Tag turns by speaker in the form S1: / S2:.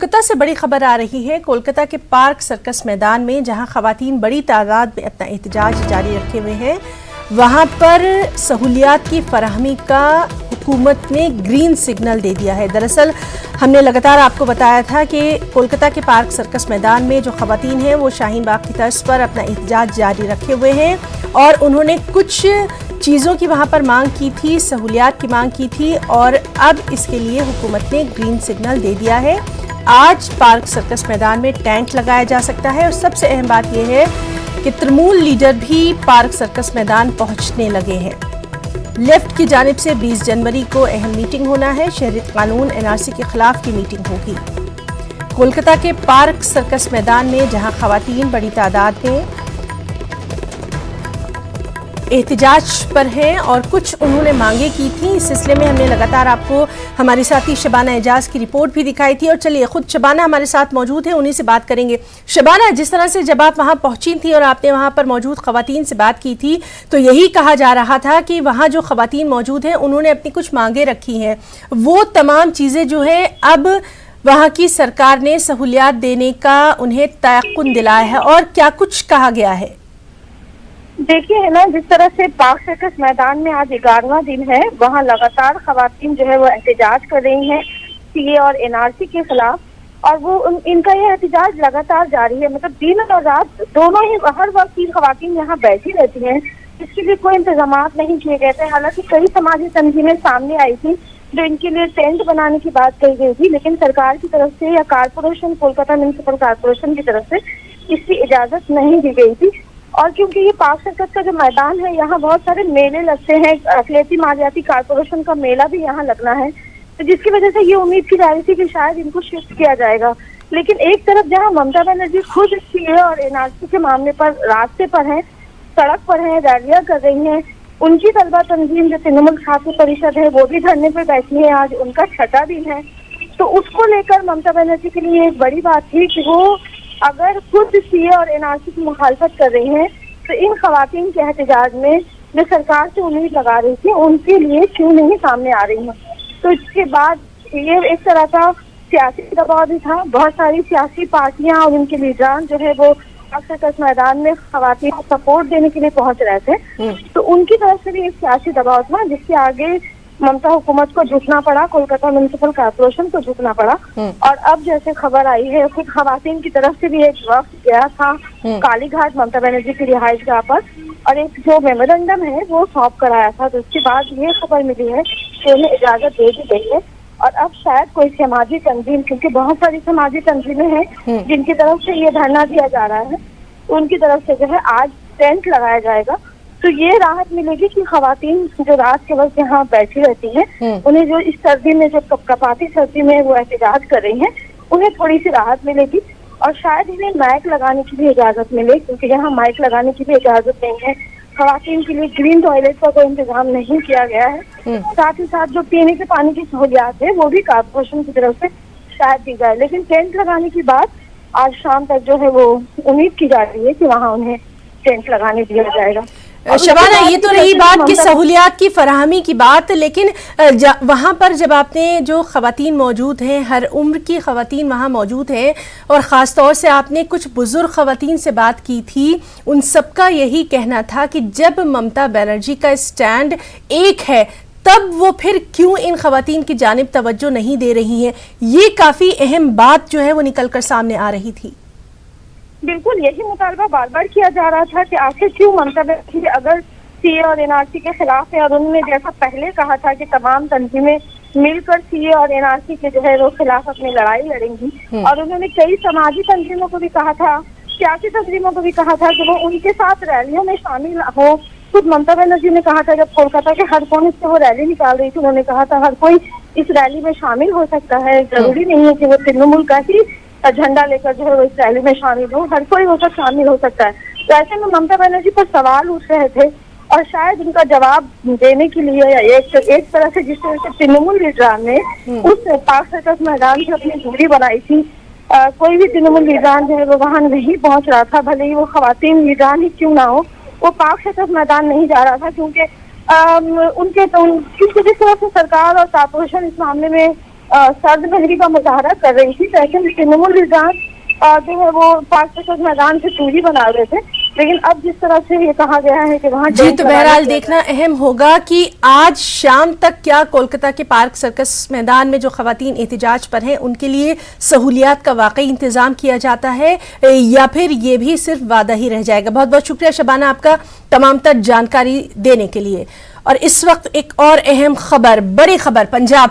S1: कोलकाता से बड़ी खबर आ रही है। कोलकाता के पार्क सर्कस मैदान में जहां खवातीन बड़ी तादाद में अपना एहतजाज जारी रखे हुए हैं, वहां पर सहूलियात की फराहमी का हुकूमत ने ग्रीन सिग्नल दे दिया है। दरअसल हमने लगातार आपको बताया था कि कोलकाता के पार्क सर्कस मैदान में जो खवातीन हैं वो शाहीन बाग की तर्ज पर अपना एहतजाज जारी रखे हुए हैं और उन्होंने कुछ चीज़ों की वहां पर मांग की थी, सहूलियात की मांग की थी और अब इसके लिए हुकूमत ने ग्रीन सिग्नल दे दिया है। आज पार्क सर्कस मैदान में टेंट लगाया जा सकता है और सबसे अहम बात यह है कि तृणमूल लीडर भी पार्क सर्कस मैदान पहुंचने लगे हैं। लेफ्ट की जानिब से 20 जनवरी को अहम मीटिंग होना है। शहरियत कानून एनआरसी के खिलाफ की मीटिंग होगी। कोलकाता के पार्क सर्कस मैदान में जहां खवातीन बड़ी तादाद में एहतजाज पर हैं और कुछ उन्होंने मांगे की थी, इस सिलसिले में हमने लगातार आपको हमारी साथी शबाना एजाज की रिपोर्ट भी दिखाई थी और चलिए खुद शबाना हमारे साथ मौजूद है, उन्हीं से बात करेंगे। शबाना, जिस तरह से जब आप वहां पहुंची थी और आपने वहां पर मौजूद खवातीन से बात की थी तो यही कहा जा रहा था कि वहां जो खवातीन मौजूद हैं उन्होंने अपनी कुछ मांगे रखी हैं, वो तमाम चीज़ें जो है अब वहाँ की सरकार ने सहूलियात देने का उन्हें तयक्कुन दिलाया है और क्या कुछ कहा गया है?
S2: देखिए है ना, जिस तरह से पार्क सर्कस मैदान में आज 11वां दिन है, वहाँ लगातार खवातीन जो है वो एहतजाज कर रही हैं सीए और एनआरसी के खिलाफ और वो इनका ये एहतजाज लगातार जारी है। मतलब दिन और रात दोनों ही हर वक्त की खवातीन यहाँ बैठी रहती हैं, इसके लिए कोई इंतजाम नहीं किए गए थे। हालांकि कई समाजी तंजीमें सामने आई थी जो इनके लिए टेंट बनाने की बात कही गई थी, लेकिन सरकार की तरफ से या कारपोरेशन, कोलकाता म्युनिसिपल कारपोरेशन की तरफ से इसकी इजाजत नहीं दी गई थी। और क्योंकि ये पार्क सर्कस का जो मैदान है, यहाँ बहुत सारे मेले लगते हैं, अखिलेती मालियाती कारपोरेशन का मेला भी यहाँ लगना है, तो जिसकी वजह से ये उम्मीद की जा रही थी कि शायद इनको शिफ्ट किया जाएगा। लेकिन एक तरफ जहाँ ममता बनर्जी खुद सीए और एनआरसी के मामले पर रास्ते पर हैं, सड़क पर हैं, रैलियां कर रही हैं, उनकी तलबा तंजीम जो तृणमूल छात्र परिषद है वो भी धरने पर बैठी है, आज उनका 6वां दिन है। तो उसको लेकर ममता बनर्जी के लिए एक बड़ी बात थी कि वो अगर खुद सीए और एनआरसी की मुखालफत कर रही हैं तो इन खवातीन के एहतजाज में जो सरकार से उम्मीद लगा रही थी उनके लिए क्यों नहीं सामने आ रही हैं। तो इसके बाद ये एक तरह का सियासी दबाव भी था। बहुत सारी सियासी पार्टियां और उनके लीडरान जो है वो पार्क सर्कस मैदान में खवातीन को सपोर्ट देने के लिए पहुंच रहे थे, तो उनकी तरफ से भी एक सियासी दबाव था जिसके आगे ममता हुकूमत को झुकना पड़ा, कोलकाता म्युनिसिपल कारपोरेशन को झुकना पड़ा। और अब जैसे खबर आई है कुछ खवातीन की तरफ से भी एक वक्त गया था कालीघाट ममता बनर्जी की रिहाइशगाह पर और एक जो मेमोरेंडम है वो सौंप कराया था, तो उसके बाद ये खबर मिली है कि उन्हें इजाजत दे दी गई है। और अब शायद कोई समाजी तंजीम, क्योंकि बहुत सारी समाजी तंजीमें हैं जिनकी तरफ से ये धरना दिया जा रहा है, तो उनकी तरफ से जो है आज टेंट लगाया जाएगा। तो ये राहत मिलेगी कि खवातीन जो रात के वक्त यहाँ बैठी रहती हैं, उन्हें जो इस सर्दी में, जो कपाती सर्दी में वो एहतजाज कर रही हैं, उन्हें थोड़ी सी राहत मिलेगी और शायद इन्हें माइक लगाने की भी इजाजत मिले, क्योंकि यहाँ माइक लगाने की भी इजाजत नहीं है। खवातीन के लिए ग्रीन टॉयलेट का कोई इंतजाम नहीं किया गया है। साथ ही साथ जो पीने के पानी की सहूलियात है वो भी कारपोरेशन की तरफ से शायद दी जाए, लेकिन टेंट लगाने की बात आज शाम तक जो है वो उम्मीद की जा रही है कि वहाँ उन्हें टेंट लगाने दिया जाएगा।
S1: शबाना, ये तो रही बात की सहूलियात की फराहमी की बात, लेकिन वहाँ पर जब आपने जो खवातीन मौजूद हैं, हर उम्र की खवातीन वहाँ मौजूद हैं और ख़ास तौर से आपने कुछ बुजुर्ग खवातीन से बात की थी, उन सबका यही कहना था कि जब ममता बनर्जी का स्टैंड एक है तब वो फिर क्यों इन खवातीन की जानिब तवज्जो नहीं दे रही हैं। ये काफ़ी अहम बात जो है वो निकल कर सामने आ रही थी।
S2: बिल्कुल यही मुतालबा बार बार किया जा रहा था कि आखिर क्यों ममता बनर्जी अगर सीए और एनआरसी के खिलाफ है और उन्होंने जैसा पहले कहा था कि तमाम तंजीमें मिलकर सीए और एनआरसी के जो है वो खिलाफ अपनी लड़ाई लड़ेंगी, और उन्होंने कई समाजी तंजीमों को भी कहा था, सियासी तंजीमों को भी कहा था कि वो उनके साथ रैलियों में शामिल हो। खुद ममता बनर्जी ने कहा था जब कोलकाता के हर कोने से वो रैली निकाल रही थी, उन्होंने कहा था हर कोई इस रैली में शामिल हो सकता है, जरूरी नहीं है कि वो तृणमूल का ही झंडा लेकर जो है वो इस रैली में शामिल हो, हर कोई होकर शामिल हो सकता है। तो ऐसे में ममता बनर्जी पर सवाल उठ रहे थे और शायद उनका जवाब देने के लिए या एक तरह से जिस तरह से तृणमूल लीडरान ने उस पार्क सर्कस मैदान से अपनी दूरी बनाई थी, कोई भी तृणमूल लीडरान जो है वो वहाँ नहीं पहुँच रहा था, भले ही वो खवातीन लीडरान ही क्यों ना हो, वो पार्क सर्कस मैदान नहीं जा रहा था, क्योंकि उनके तो जिस तरह से सरकार और कारपोरेशन इस मामले में सर्द लहरी का मुजाहरा कर रही थी। लेकिन तृणमूल निजाम जो है वो पाक सर्कस मैदान से दूरी बना रहे थे। लेकिन अब जिस तरह से ये कहा गया है कि वहाँ
S1: जी, तो बहरहाल देखना अहम होगा कि आज शाम तक क्या कोलकाता के पार्क सर्कस मैदान में जो खवातीन एहतिजाज पर हैं उनके लिए सहूलियात का वाकई इंतजाम किया जाता है या फिर ये भी सिर्फ वादा ही रह जाएगा। बहुत बहुत शुक्रिया शबाना आपका तमाम तर जानकारी देने के लिए। और इस वक्त एक और अहम खबर, बड़ी खबर पंजाब